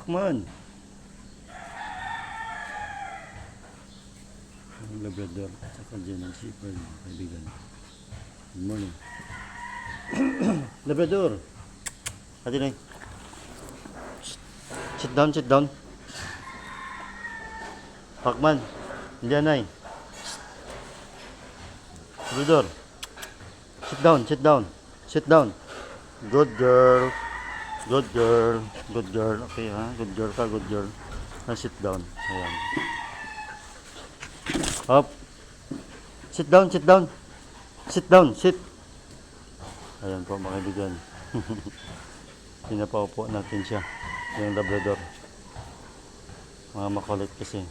Pakman. Ang Labrador at saka German Shepherd, kaibigan. Good morning. Labrador. Hati na. Sit down, sit down. Pakman. Hindi anay. Labrador. Sit down, sit down. Sit down. Good girl. Good girl. Good girl. Okay ha. Good girl ka, good girl. Sit down. Ayan. Up. Sit down, sit down. Sit down, sit. Ayan po mga kaibigan. Pinapaupo natin siya. Yung Labrador. Mga makulit kasi.